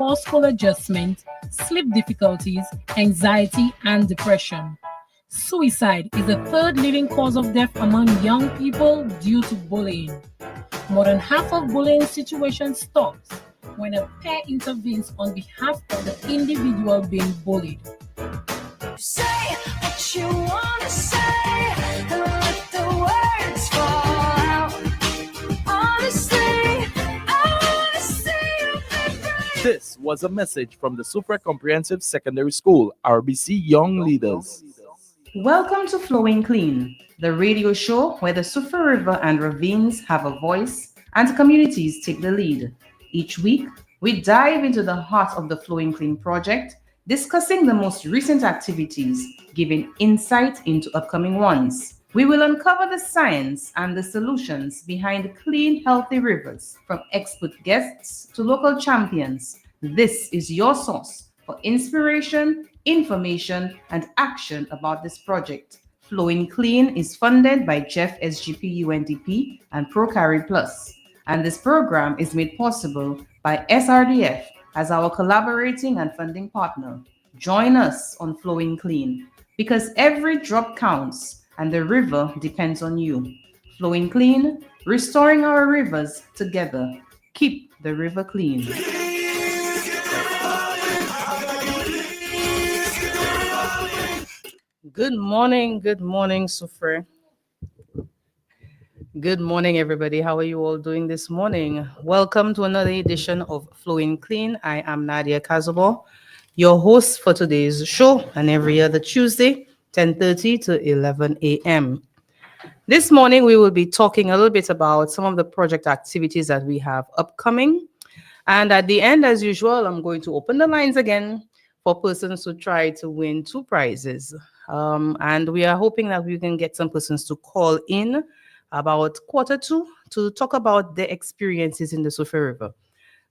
poor school adjustment, sleep difficulties, anxiety, and depression. Suicide is the third leading cause of death among young people due to bullying. More than half of bullying situations stops when a peer intervenes on behalf of the individual being bullied. Say what you want to say and let the words fall out. Honestly, I want to see you be brave. This was a message from the Sufra Comprehensive Secondary School, RBC Young Leaders. Welcome to Flowing Clean, the radio show where the Sufa River and ravines have a voice and communities take the lead. Each week, we dive into the heart of the Flowing Clean project, discussing the most recent activities, giving insight into upcoming ones. We will uncover the science and the solutions behind clean, healthy rivers, from expert guests to local champions. This is your source for inspiration, information, and action about this project. Flowing Clean is funded by Jeff SGP UNDP and ProCarry Plus, and this program is made possible by SRDF as our collaborating and funding partner. Join us on Flowing Clean because every drop counts and the river depends on you. Flowing Clean, restoring our rivers together. Keep the river clean. Good morning, Sufre. Good morning, everybody. How are you all doing this morning? Welcome to another edition of Flowing Clean. I am Nadia Kazubo, your host for today's show, and every other Tuesday, 10:30 to 11 a.m. This morning, we will be talking a little bit about some of the project activities that we have upcoming. And at the end, as usual, I'm going to open the lines again for persons who try to win two prizes. And we are hoping that we can get some persons to call in about 1:45 to talk about their experiences in the Sufa River.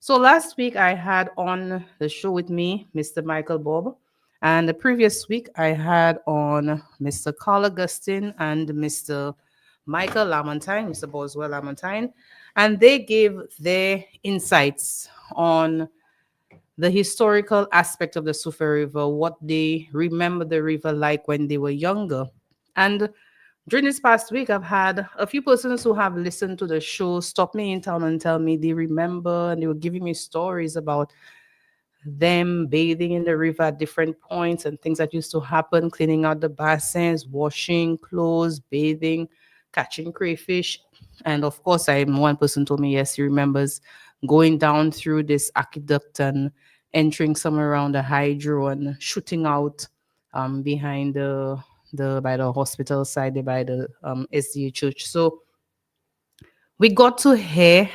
So last week I had on the show with me Mr. Michael Bob, and the previous week I had on Mr. Carl Augustine and Mr. Michael Lamontine, Mr. Boswell Lamontine, and they gave their insights on the historical aspect of the Sufa River, what they remember the river like when they were younger. And during this past week, I've had a few persons who have listened to the show stop me in town and tell me they remember, and they were giving me stories about them bathing in the river at different points and things that used to happen, cleaning out the bassins, washing clothes, bathing, catching crayfish. And of course, one person told me, yes, he remembers going down through this aqueduct and entering somewhere around the hydro and shooting out behind by the hospital side, by the SDA church. So we got to hear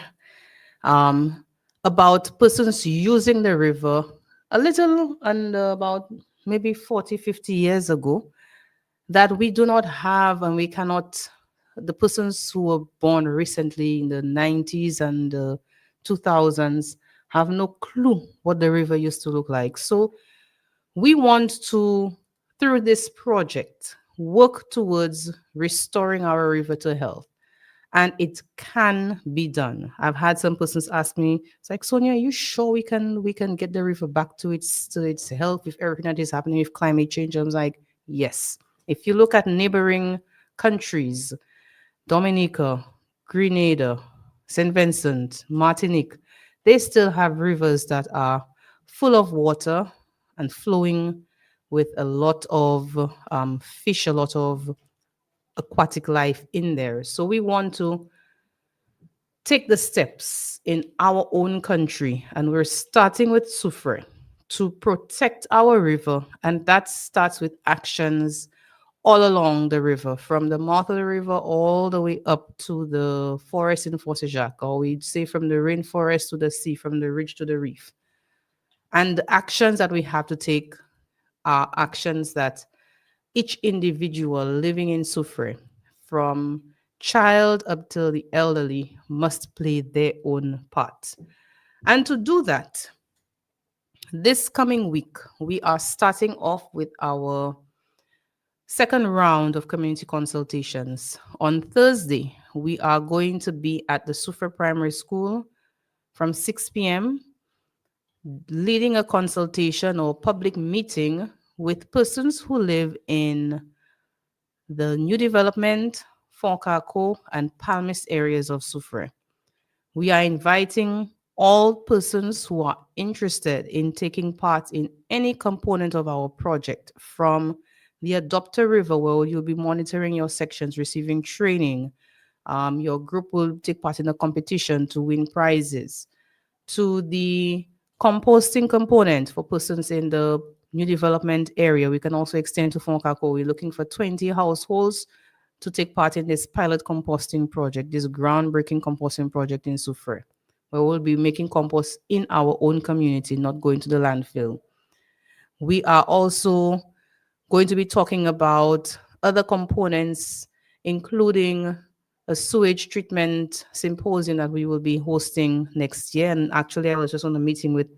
about persons using the river a little, and about maybe 40, 50 years ago, that we do not have, and we cannot, the persons who were born recently in the 90s and the 2000s have no clue what the river used to look like. So we want to, through this project, work towards restoring our river to health. And it can be done. I've had some persons ask me, it's like, Sonia, are you sure we can get the river back to its health with everything that is happening with climate change? I was like, yes. If you look at neighboring countries, Dominica, Grenada, St. Vincent, Martinique, they still have rivers that are full of water and flowing with a lot of fish, a lot of aquatic life in there. So we want to take the steps in our own country, and we're starting with Sufre to protect our river, and that starts with actions all along the river, from the mouth of the river all the way up to the forest in Fosse Jacques, or we'd say from the rainforest to the sea, from the ridge to the reef. And the actions that we have to take are actions that each individual living in Sufre, from child up till the elderly, must play their own part. And to do that, this coming week, we are starting off with our second round of community consultations. On Thursday, we are going to be at the Sufre Primary School from 6 p.m. leading a consultation or public meeting with persons who live in the new development, Foncako, and Palmis areas of Soufrière. We are inviting all persons who are interested in taking part in any component of our project, from the Adopter River, where you'll be monitoring your sections, receiving training. Your group will take part in a competition to win prizes, to the composting component for persons in the new development area. We can also extend to Foncako. We're looking for 20 households to take part in this pilot composting project, this groundbreaking composting project in Soufrière, where we'll be making compost in our own community, not going to the landfill. We are also going to be talking about other components, including a sewage treatment symposium that we will be hosting next year. And actually, I was just on a meeting with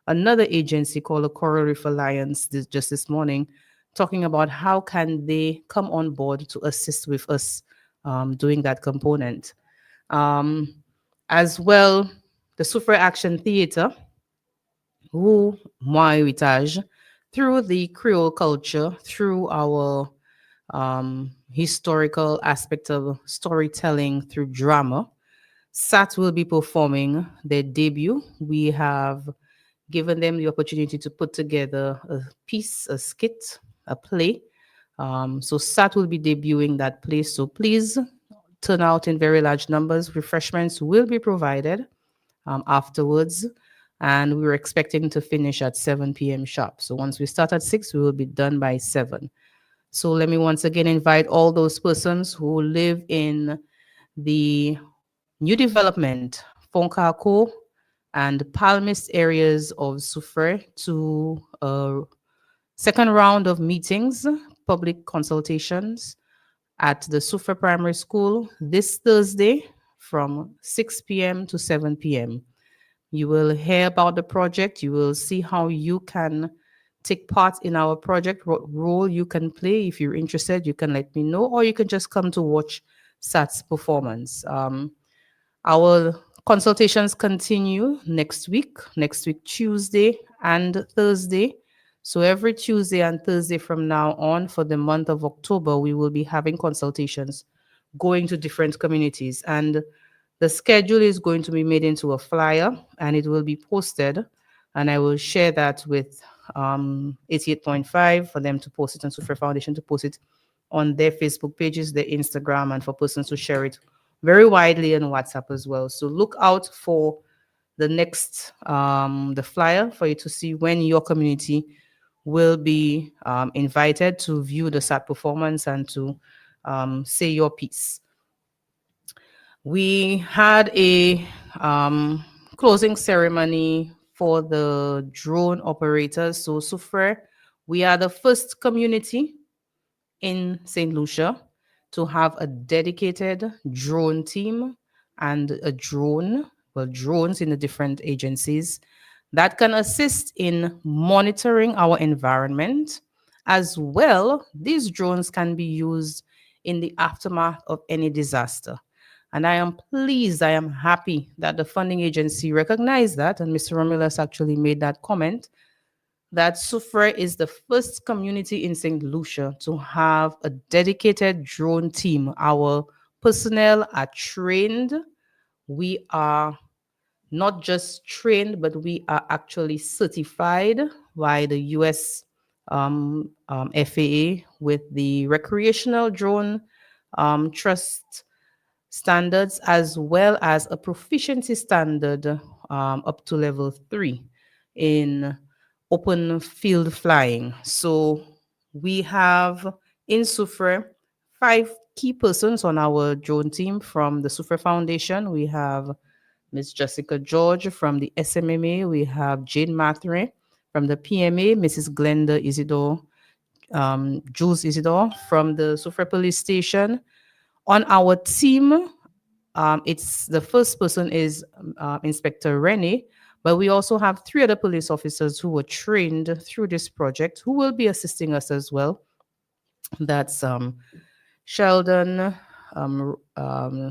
another agency called the Coral Reef Alliance just this morning, talking about how can they come on board to assist with us doing that component. As well, the Soufrière Action Theatre, who Moi Héritage, through the Creole culture, through our historical aspect of storytelling through drama, SAT will be performing their debut. We have given them the opportunity to put together a piece, a skit, a play. So SAT will be debuting that play. So please turn out in very large numbers. Refreshments will be provided afterwards. And we were expecting to finish at 7 p.m. sharp. So once we start at 6, we will be done by 7. So let me once again invite all those persons who live in the new development, Foncako and Palmis areas of Soufrière, to a second round of meetings, public consultations at the Soufrière Primary School this Thursday from 6 p.m. to 7 p.m. You will hear about the project. You will see how you can take part in our project, what role you can play. If you're interested, you can let me know, or you can just come to watch SAT's performance. Our consultations continue next week, Tuesday and Thursday. So every Tuesday and Thursday from now on for the month of October, we will be having consultations going to different communities. And the schedule is going to be made into a flyer and it will be posted. And I will share that with 88.5 for them to post it, and Soufrière Foundation to post it on their Facebook pages, their Instagram, and for persons to share it very widely on WhatsApp as well. So look out for the next, the flyer for you to see when your community will be invited to view the SAT performance and to say your piece. We had a closing ceremony for the drone operators. So Soufrière, we are the first community in St. Lucia to have a dedicated drone team and a drones in the different agencies that can assist in monitoring our environment. As well, these drones can be used in the aftermath of any disaster. And I am pleased, I am happy that the funding agency recognized that, and Mr. Romulus actually made that comment, that Soufrière is the first community in St. Lucia to have a dedicated drone team. Our personnel are trained. We are not just trained, but we are actually certified by the US FAA with the recreational drone trust standards, as well as a proficiency standard up to level 3 in open field flying. So we have in Soufrière 5 key persons on our drone team from the Soufrière Foundation. We have Ms. Jessica George from the SMMA. We have Jane Mathre from the PMA, Mrs. Glenda Isidore, Jules Isidore from the Soufrière Police Station. On our team, it's the first person is Inspector Rennie, but we also have 3 other police officers who were trained through this project who will be assisting us as well. That's Sheldon,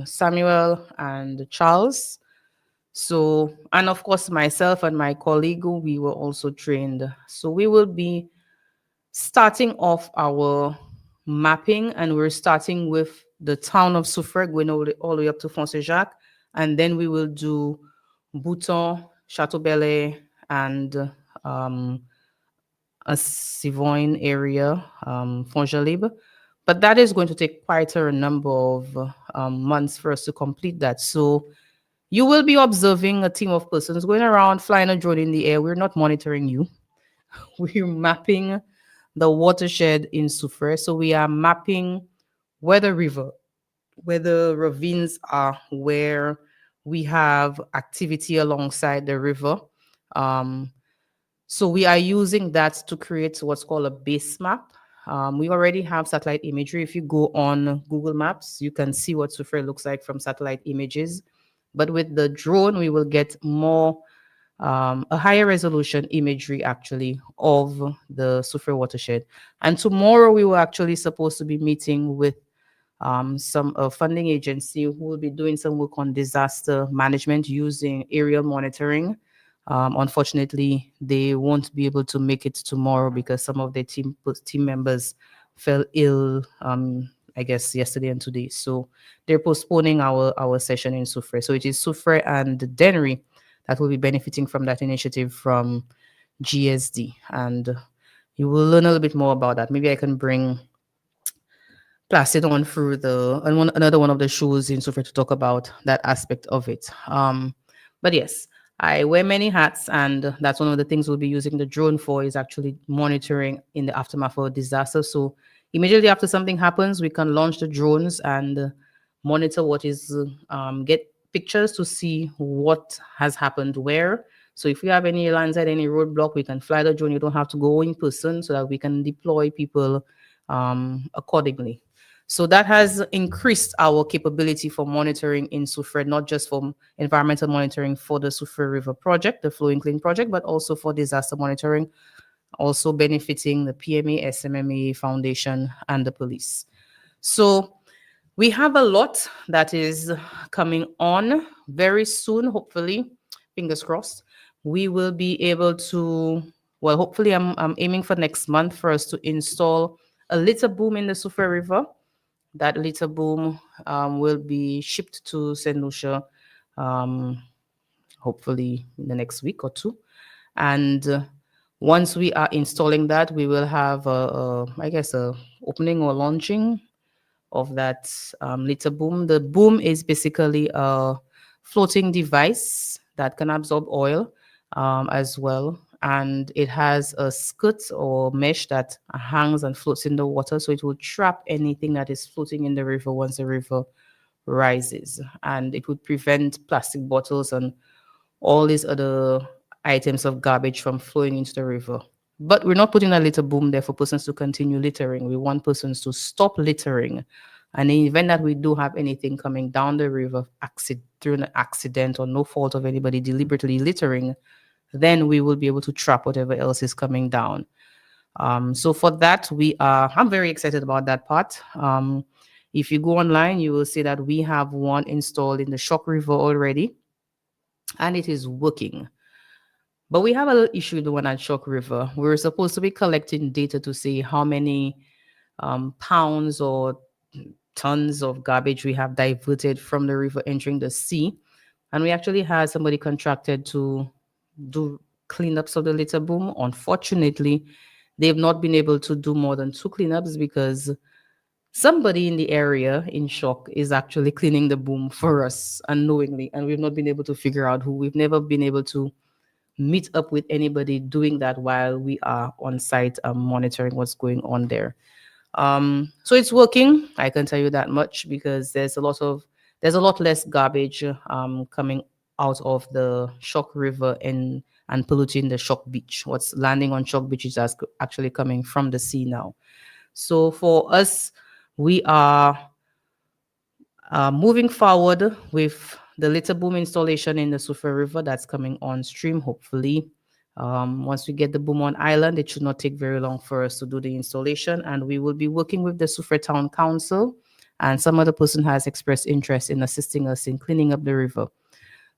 Samuel, and Charles. So, and of course, myself and my colleague, we were also trained. So we will be starting off our mapping, and we're starting with the town of Soufrière, going all the way up to Fonsejac, and then we will do Bouton, Chateau Belair, and um, a Sivoine area, Fonjalib. But that is going to take quite a number of months for us to complete that. So you will be observing a team of persons going around, flying a drone in the air. We're not monitoring you. We're mapping the watershed in Soufrière. So we are mapping where the river, where the ravines are, where we have activity alongside the river. Um, so we are using that to create what's called a base map. We already have satellite imagery. If you go on Google Maps, you can see what Soufrière looks like from satellite images. But with the drone, we will get more, a higher resolution imagery actually of the Soufrière watershed. And tomorrow we were actually supposed to be meeting with some funding agency who will be doing some work on disaster management using aerial monitoring. Unfortunately, they won't be able to make it tomorrow because some of their team members fell ill, I guess, yesterday and today. So they're postponing our session in Soufrière. So it is Soufrière and Dennery that will be benefiting from that initiative from GSD. And you will learn a little bit more about that. Maybe I can bring Placid on through another one of the shows in Soufrière to talk about that aspect of it. But yes, I wear many hats, and that's one of the things we'll be using the drone for, is actually monitoring in the aftermath of a disaster. So immediately after something happens, we can launch the drones and monitor what is, get pictures to see what has happened where. So if we have any landslide, any roadblock, we can fly the drone. You don't have to go in person, so that we can deploy people accordingly. So that has increased our capability for monitoring in Soufrière, not just for environmental monitoring for the Soufrière River project, the Flowing Clean project, but also for disaster monitoring, also benefiting the PMA, SMMA Foundation, and the police. So we have a lot that is coming on very soon, hopefully, fingers crossed. We will be able to, well, hopefully I'm aiming for next month for us to install a litter boom in the Soufrière River. That litter boom will be shipped to St. Lucia, hopefully in the next week or two. And once we are installing that, we will have, I guess, a opening or launching of that litter boom. The boom is basically a floating device that can absorb oil as well. And it has a skirt or mesh that hangs and floats in the water. So it will trap anything that is floating in the river once the river rises. And it would prevent plastic bottles and all these other items of garbage from flowing into the river. But we're not putting a litter boom there for persons to continue littering. We want persons to stop littering. And in the event that we do have anything coming down the river through an accident or no fault of anybody deliberately littering, then we will be able to trap whatever else is coming down. So for that, I'm very excited about that part. If you go online, you will see that we have one installed in the Shock River already, and it is working. But we have a little issue with the one at Shock River. We're supposed to be collecting data to see how many pounds or tons of garbage we have diverted from the river entering the sea. And we actually had somebody contracted to do cleanups of the litter boom. Unfortunately, they've not been able to do more than 2 cleanups because somebody in the area in Shock is actually cleaning the boom for us unknowingly, and we've not been able to figure out who. We've never been able to meet up with anybody doing that while we are on site monitoring what's going on there. So it's working, I can tell you that much, because there's a lot less garbage coming out of the Shock River and polluting the Shock Beach. What's landing on Shock Beach is actually coming from the sea now. So for us, we are moving forward with the litter boom installation in the Soufrière River that's coming on stream, hopefully. Once we get the boom on island, it should not take very long for us to do the installation. And we will be working with the Soufrière Town Council, and some other person has expressed interest in assisting us in cleaning up the river.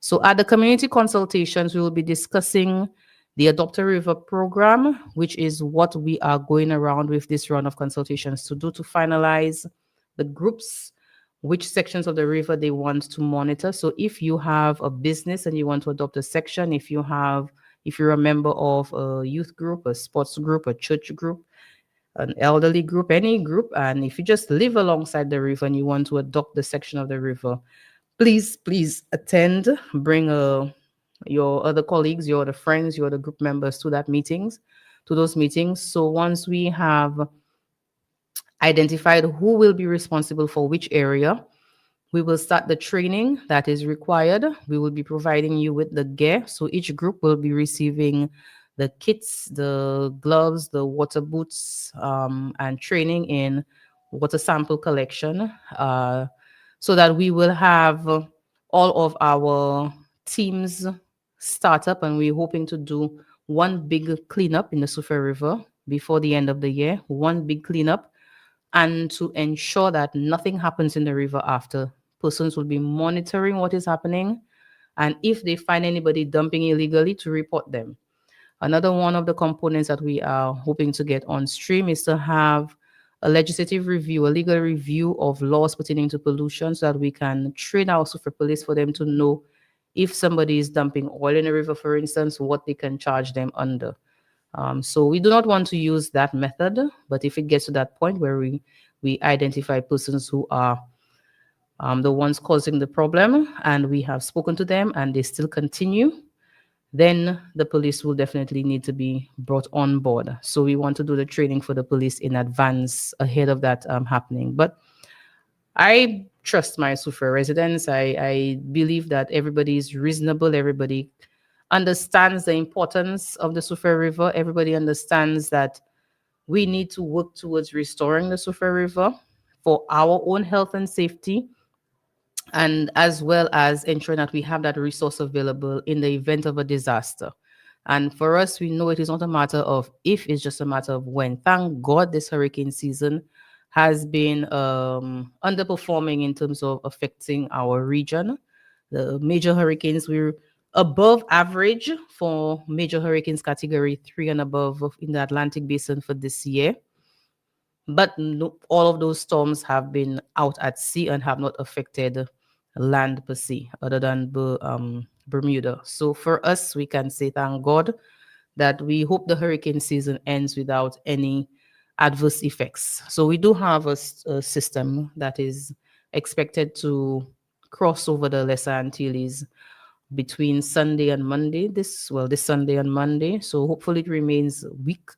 So at the community consultations, we will be discussing the Adopt a River program, which is what we are going around with this round of consultations to do, to finalize the groups, which sections of the river they want to monitor. So if you have a business and you want to adopt a section, if you're a member of a youth group, a sports group, a church group, an elderly group, any group, and if you just live alongside the river and you want to adopt the section of the river, please attend. Bring your other colleagues, your other friends, your other group members to those meetings. So once we have identified who will be responsible for which area, we will start the training that is required. We will be providing you with the gear. So each group will be receiving the kits, the gloves, the water boots, and training in water sample collection, so that we will have all of our teams start up, and we're hoping to do one big cleanup in the Sufa River before the end of the year, one big cleanup, and to ensure that nothing happens in the river after. Persons will be monitoring what is happening, and if they find anybody dumping illegally, to report them. Another one of the components that we are hoping to get on stream is to have a legislative review, a legal review of laws pertaining to pollution, so that we can train our super police for them to know if somebody is dumping oil in the river, for instance, what they can charge them under. So we do not want to use that method, but if it gets to that point where we identify persons who are the ones causing the problem, and we have spoken to them and they still continue, then the police will definitely need to be brought on board. So we want to do the training for the police in advance, ahead of that happening. But I trust my Sufa residents. I believe that everybody is reasonable. Everybody understands the importance of the Sufa River. Everybody understands that we need to work towards restoring the Sufa River for our own health and safety, and as well as ensuring that we have that resource available in the event of a disaster. And for us, we know it is not a matter of if, it's just a matter of when. Thank God this hurricane season has been underperforming in terms of affecting our region. The major hurricanes, we're above average for major hurricanes category 3 and above in the Atlantic Basin for this year. But all of those storms have been out at sea and have not affected land per se, other than Bermuda. So for us, we can say thank God that we hope the hurricane season ends without any adverse effects. So we do have a system that is expected to cross over the Lesser Antilles between Sunday and Monday, this Sunday and Monday. So hopefully it remains weak,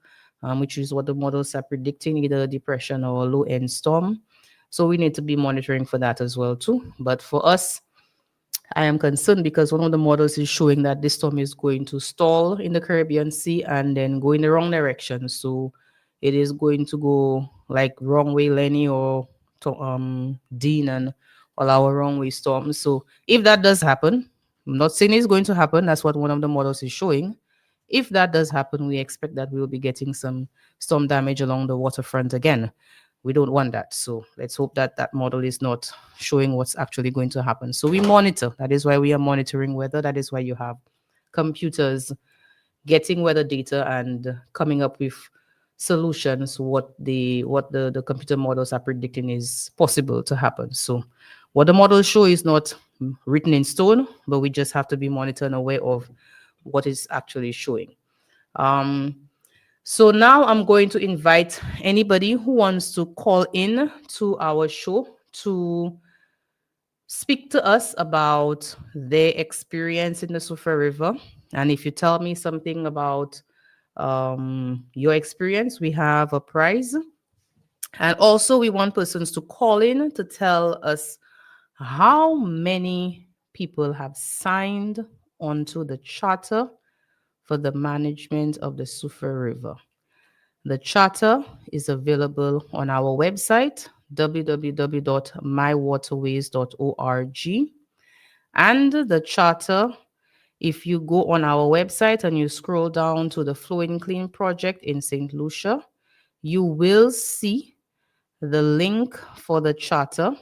which is what the models are predicting, either a depression or a low-end storm. So we need to be monitoring for that as well too. But for us, I am concerned because one of the models is showing that this storm is going to stall in the Caribbean Sea and then go in the wrong direction. So it is going to go like wrong way Lenny or Dean and all our wrong way storms. So if that does happen, I'm not saying it's going to happen. That's what one of the models is showing. If that does happen, we expect that we will be getting some storm damage along the waterfront again. We don't want that. So let's hope that that model is not showing what's actually going to happen. So we monitor. That is why we are monitoring weather. That is why you have computers getting weather data and coming up with solutions. What the computer models are predicting is possible to happen. So what the models show is not written in stone, but we just have to be monitored and aware of what is actually showing. So now I'm going to invite anybody who wants to call in to our show to speak to us about their experience in the Sufa River. And if you tell me something about your experience, we have a prize. And also we want persons to call in to tell us how many people have signed onto the charter for the management of the Sufa River. The charter is available on our website, www.mywaterways.org. And the charter, if you go on our website and you scroll down to the Flowing Clean project in St. Lucia, you will see the link for the charter.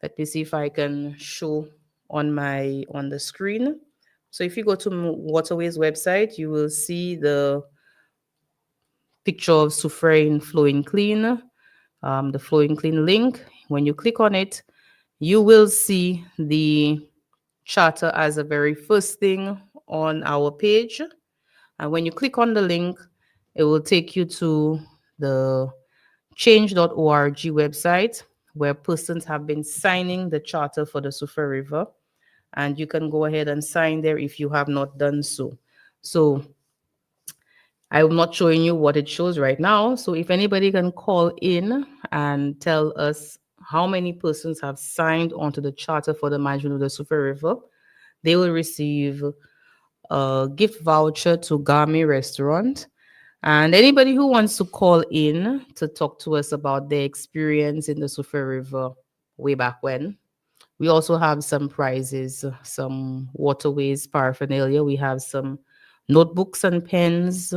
Let me see if I can show on the screen. So if you go to Waterways website, you will see the picture of Soufriere Flowing Clean, the Flowing Clean link. When you click on it, you will see the charter as the very first thing on our page. And when you click on the link, it will take you to the change.org website where persons have been signing the charter for the Soufriere River. And you can go ahead and sign there if you have not done so. So I'm not showing you what it shows right now. So if anybody can call in and tell us how many persons have signed onto the charter for the management of the Soufriere River, they will receive a gift voucher to Gami Restaurant. And anybody who wants to call in to talk to us about their experience in the Soufriere River way back when, we also have some prizes, some Waterways paraphernalia. We have some notebooks and pens,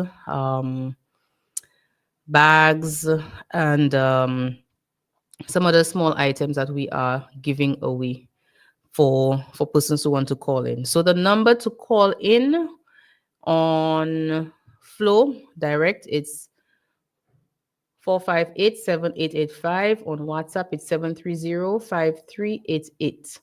bags, and some other small items that we are giving away for persons who want to call in. So the number to call in on Flow Direct, it's 458-7885. On WhatsApp, it's 730-5388.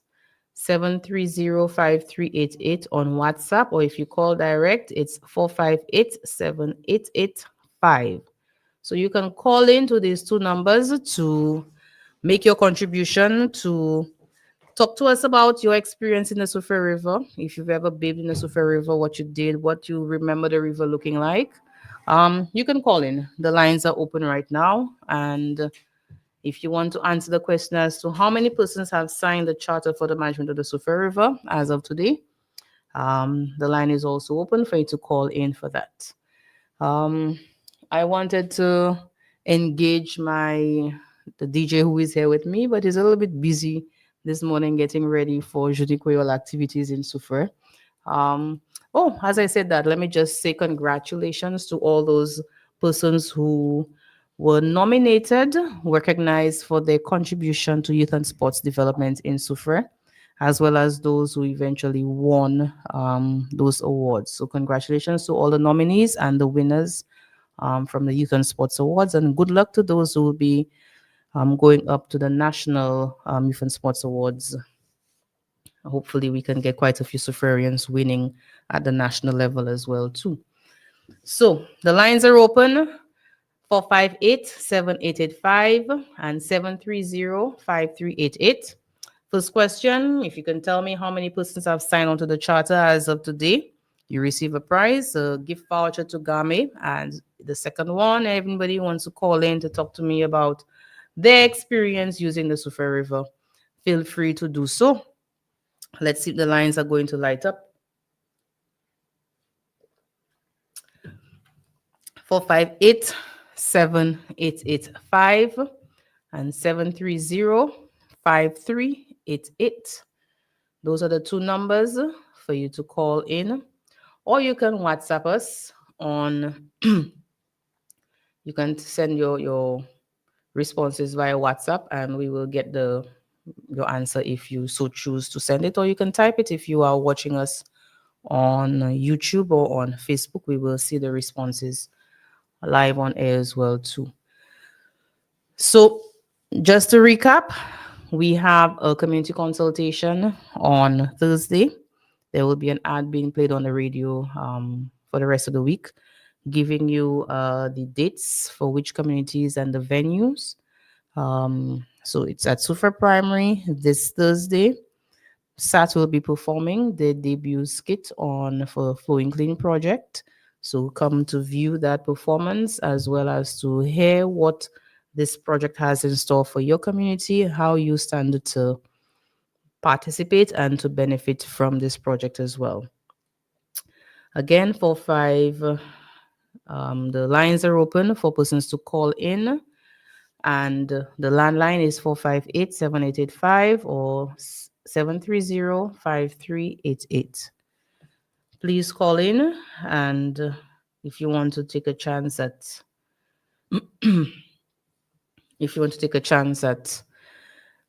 730-5388 on WhatsApp, or if you call direct, it's 458-7885. So you can call into these two numbers to make your contribution, to talk to us about your experience in the Soufriere River. If you've ever bathed in the Soufriere River, what you did, what you remember the river looking like. You can call in. The lines are open right now. And if you want to answer the question as to how many persons have signed the charter for the management of the Soufriere River as of today, the line is also open for you to call in for that. I wanted to engage the DJ who is here with me, but he's a little bit busy this morning getting ready for Jeudi Creole activities in Soufriere. As I said that, let me just say congratulations to all those persons who were nominated, recognized for their contribution to youth and sports development in Soufriere, as well as those who eventually won those awards. So congratulations to all the nominees and the winners from the Youth and Sports Awards, and good luck to those who will be going up to the National Youth and Sports Awards. Hopefully we can get quite a few Soufrierians winning at the national level as well too. So the lines are open, 458-7885 and 730-5388. First question, if you can tell me how many persons have signed onto the charter as of today, you receive a prize, a gift voucher to Game. And the second one, everybody wants to call in to talk to me about their experience using the Soufriere River, feel free to do so. Let's see if the lines are going to light up. 458-7885 and 730-5388. Those are the two numbers for you to call in, or you can WhatsApp us on. You can send your responses via WhatsApp, and we will get your answer if you so choose to send it, or you can type it if you are watching us on YouTube or on Facebook. We will see the responses live on air as well too. So just to recap, we have a community consultation on Thursday. There will be an ad being played on the radio for the rest of the week, giving you the dates for which communities and the venues. So it's at Soufriere Primary this Thursday. SAT will be performing their debut skit for Flowing Clean project. So come to view that performance, as well as to hear what this project has in store for your community, how you stand to participate and to benefit from this project as well. Again, the lines are open for persons to call in, and the landline is 458-7885 or 730-5388. Please call in, and if you want to take a chance at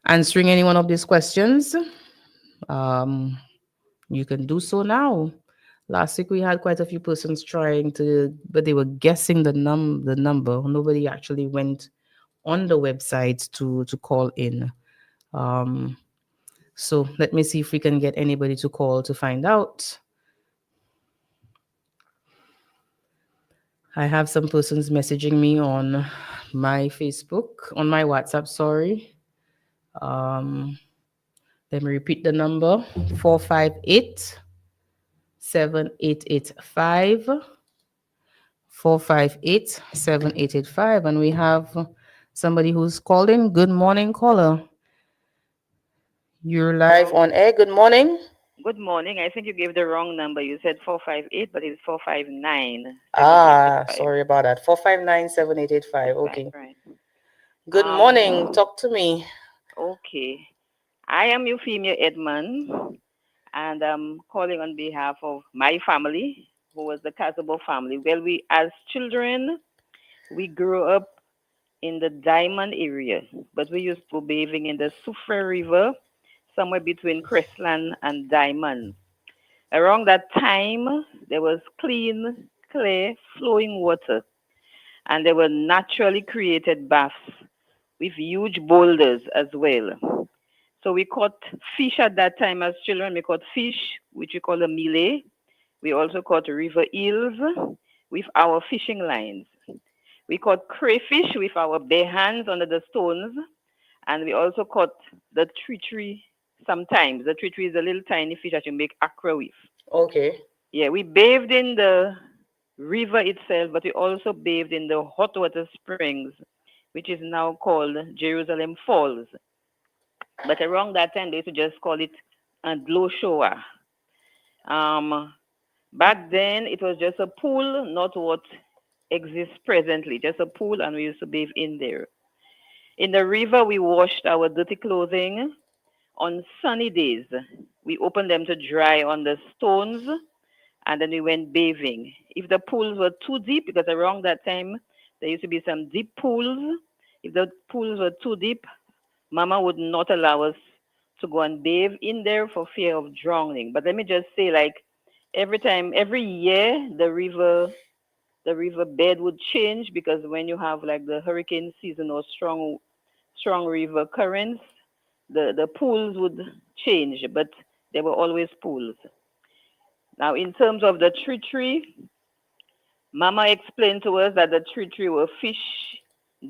answering any one of these questions, um, you can do so now. Last week we had quite a few persons trying to, but they were guessing the number. Nobody actually went on the website to call in. Um, so let me see if we can get anybody to call to find out. I have some persons messaging me on my Facebook, on my WhatsApp, sorry. Um, Let me repeat the number: 458 7885. 458 7885. And we have somebody who's called in. Good morning, caller. You're live on air. Good morning. Good morning. I think you gave the wrong number. You said 458, but it's 459 7885. Sorry about that. 459 7885. Right, Okay. right. Good morning. Talk to me. Okay. I am Euphemia Edmond, and I'm calling on behalf of my family, who was the Casabo family. Well, we, as children, we grew up in the Diamond area, but we used to go bathing in the Soufre River, somewhere between Crestland and Diamond. Around that time, there was clean, clear, flowing water, and there were naturally created baths with huge boulders as well. So we caught fish at that time as children. We caught fish, which we call a millet. We also caught river eels with our fishing lines. We caught crayfish with our bare hands under the stones, and we also caught the tree sometimes. The tree is a little tiny fish that you make aqua with. Okay. Yeah, we bathed in the river itself, but we also bathed in the hot water springs, which is now called Jerusalem Falls. But around that time, they used to just call it Dlo Shoa. Back then, it was just a pool, not what exists presently, just a pool, and we used to bathe in there. In the river, we washed our dirty clothing. On sunny days, we opened them to dry on the stones, and then we went bathing. If the pools were too deep, because around that time, there used to be some deep pools. If the pools were too deep, Mama would not allow us to go and bathe in there for fear of drowning. But let me just say, like, every year, the river bed would change, because when you have like the hurricane season or strong river currents, the pools would change, but there were always pools. Now, in terms of the tree, Mama explained to us that the tree were fish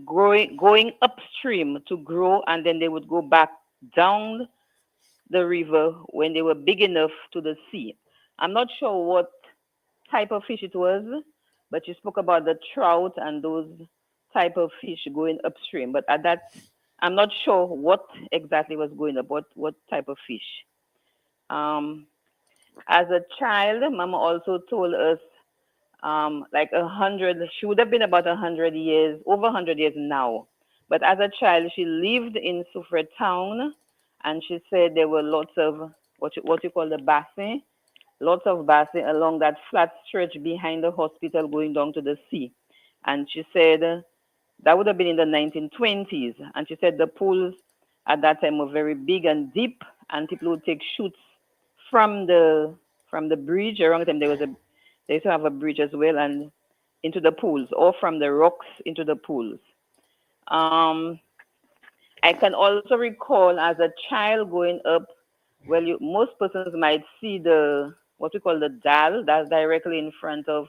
going upstream to grow, and then they would go back down the river when they were big enough to the sea. I'm not sure what type of fish it was, but she spoke about the trout and those type of fish going upstream. But at that, I'm not sure what exactly was going up, what type of fish. As a child, Mama also told us, like 100, she would have been about 100 years, over 100 years now. But as a child, she lived in Soufre town, and she said there were lots of what you call the bassin, lots of bassin along that flat stretch behind the hospital going down to the sea. And she said that would have been in the 1920s. And she said the pools at that time were very big and deep, and people would take shoots from the bridge. Around the time they used to have a bridge as well, and into the pools, or from the rocks into the pools. I can also recall as a child going up. Well, most persons might see what we call the dal, that's directly in front of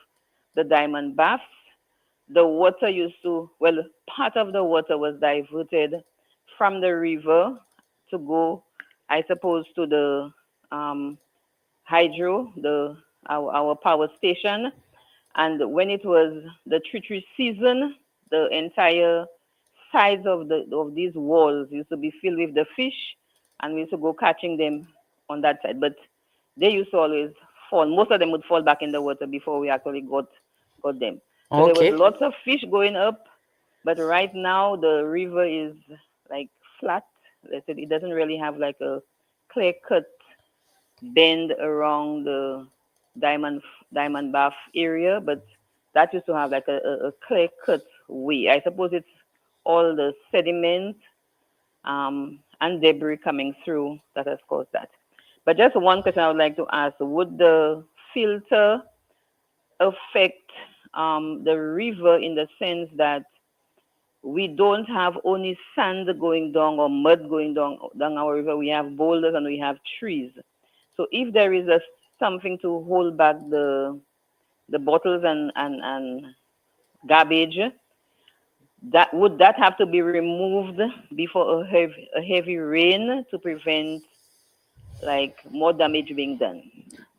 the diamond baths. The water part of the water was diverted from the river to go, I suppose, to the hydro, our power station. And when it was the tree season, the entire sides of these walls used to be filled with the fish, and we used to go catching them on that side. But they used to always fall. Most of them would fall back in the water before we actually got them. So there was Okay. lots of fish going up, but right now the river is like flat. Let's say it doesn't really have like a clear cut bend around the diamond bath area, but that used to have like a clear cut way. I suppose it's all the sediment and debris coming through that has caused that. But just one question I would like to ask: would the filter affect the river in the sense that we don't have only sand going down or mud going down our river? We have boulders and we have trees. So if there is something to hold back the bottles and garbage, that would that have to be removed before a heavy rain to prevent like more damage being done?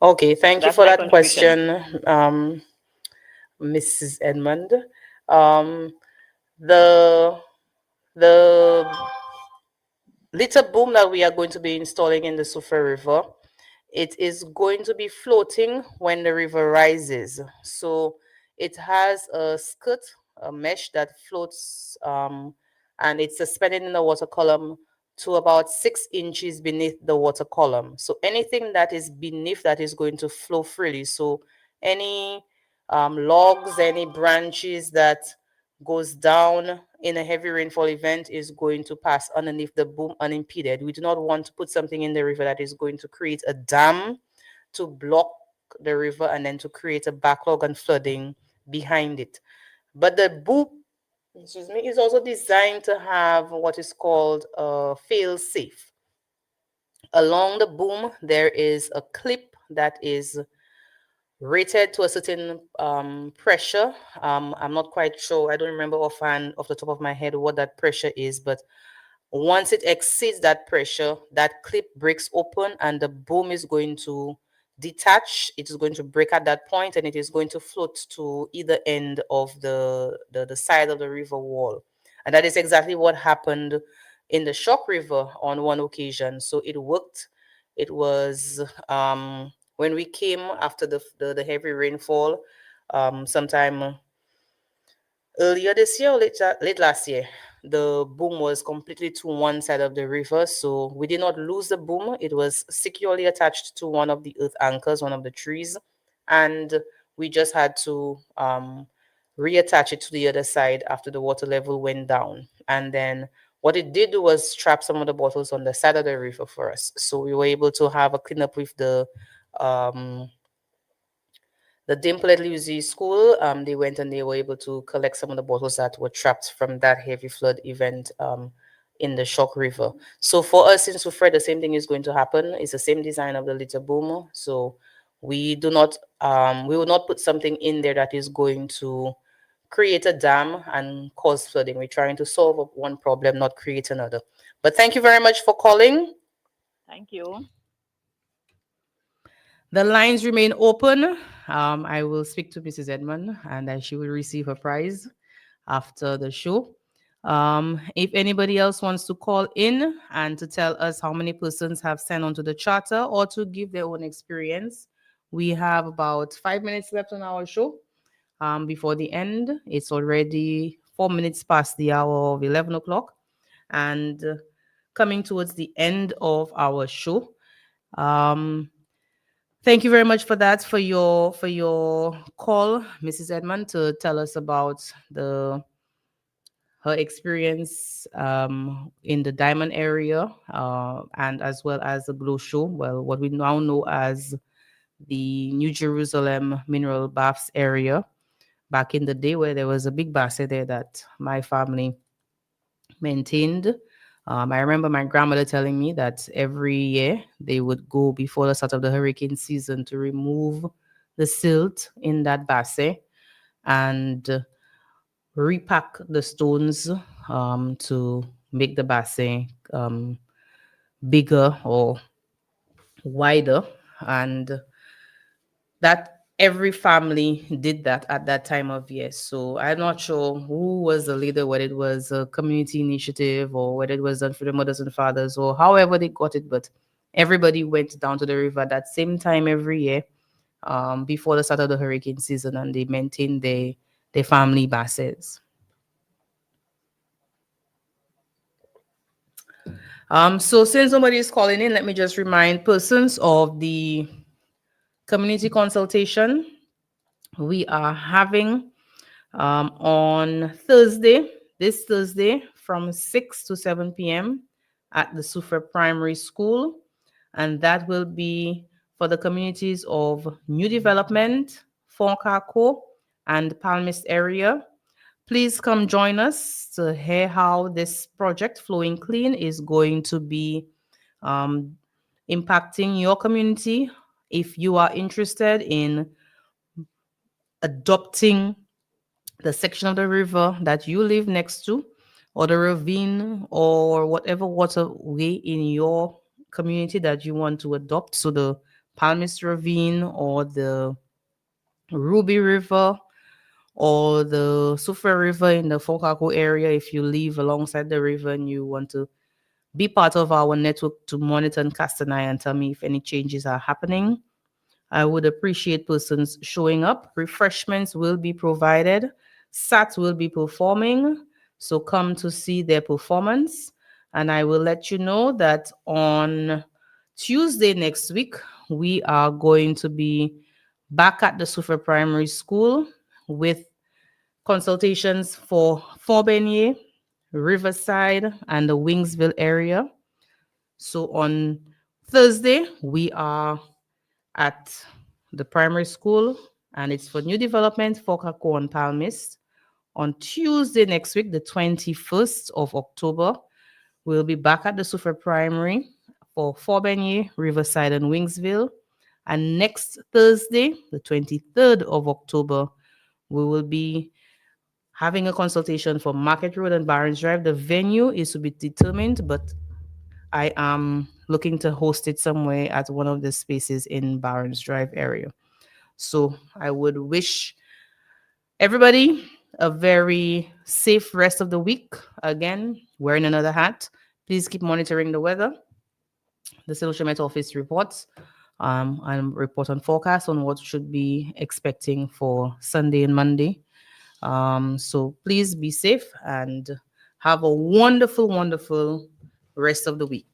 Okay, thank you That's for my that contribution. question, Mrs. Edmond. Um, the the litter boom that we are going to be installing in the Sufre River, it is going to be floating when the river rises. So it has a skirt, a mesh that floats, and it's suspended in the water column to about 6 inches beneath the water column. So anything that is beneath that is going to flow freely. So any logs, any branches that goes down in a heavy rainfall event is going to pass underneath the boom unimpeded. We do not want to put something in the river that is going to create a dam to block the river and then to create a backlog and flooding behind it. But the boom, excuse me, is also designed to have what is called a fail safe. Along the boom, there is a clip that is rated to a certain pressure. I'm not quite sure. I don't remember offhand off the top of my head what that pressure is, but once it exceeds that pressure, that clip breaks open and the boom is going to detach. It is going to break at that point and it is going to float to either end of the side of the river wall. And that is exactly what happened in the Shock River on one occasion. So it worked. It was when we came after the heavy rainfall, sometime earlier this year or late last year, the boom was completely to one side of the river. So we did not lose the boom. It was securely attached to one of the earth anchors, one of the trees. And we just had to reattach it to the other side after the water level went down. And then what it did was trap some of the bottles on the side of the river for us. So we were able to have a cleanup with um, the Dimple Lucy School. They went and they were able to collect some of the bottles that were trapped from that heavy flood event in the Shock River. So for us in Sufre, the same thing is going to happen. It's the same design of the litter boom. So we do not, we will not put something in there that is going to create a dam and cause flooding. We're trying to solve one problem, not create another. But thank you very much for calling. Thank you. The lines remain open. I will speak to Mrs. Edmond and she will receive her prize after the show. If anybody else wants to call in and to tell us how many persons have signed on to the charter or to give their own experience, we have about 5 minutes left on our show before the end. It's already 4 minutes past the hour of 11 o'clock and coming towards the end of our show. Thank you very much for that, for your call, Mrs. Edmond, to tell us about her experience in the Diamond area and as well as the Glow Show. Well, what we now know as the New Jerusalem Mineral Baths area. Back in the day, where there was a big basset there that my family maintained. I remember my grandmother telling me that every year they would go before the start of the hurricane season to remove the silt in that basset and repack the stones to make the basset bigger or wider. And that every family did that at that time of year. So I'm not sure who was the leader, whether it was a community initiative or whether it was done for the mothers and fathers or however they got it, but everybody went down to the river that same time every year before the start of the hurricane season, and they maintained their family baskets. So since somebody is calling in, let me just remind persons of the community consultation we are having on Thursday, this Thursday, from 6 to 7 p.m. at the Sufre Primary School. and that will be for the communities of New Development, Foncako, and Palmist area. Please come join us to hear how this project, Flowing Clean, is going to be um, impacting your community. If you are interested in adopting the section of the river that you live next to, or the ravine, or whatever waterway in your community that you want to adopt, so the Palmist Ravine or the Ruby River or the Sufre River in the Focaco area, if you live alongside the river and you want to be part of our network to monitor and cast an eye and tell me if any changes are happening, I would appreciate persons showing up. Refreshments will be provided. SAT will be performing. So come to see their performance. And I will let you know that on Tuesday next week, we are going to be back at the Sufa Primary School with consultations for Fort Benye, Riverside, and the Wingsville area. So on Thursday, we are at the primary school, and it's for New Development, Focaco, and Palmist. On Tuesday next week, the 21st of October, we'll be back at the Sufa Primary for Fort Benye, Riverside, and Wingsville. And next Thursday, the 23rd of October, we will be having a consultation for Market Road and Barons Drive. The venue is to be determined, but I am looking to host it somewhere at one of the spaces in Barons Drive area. So I would wish everybody a very safe rest of the week. Again, wearing another hat. Please keep monitoring the weather. The St. Met office reports and report on forecast on what should be expecting for Sunday and Monday. So please be safe and have a wonderful, wonderful rest of the week.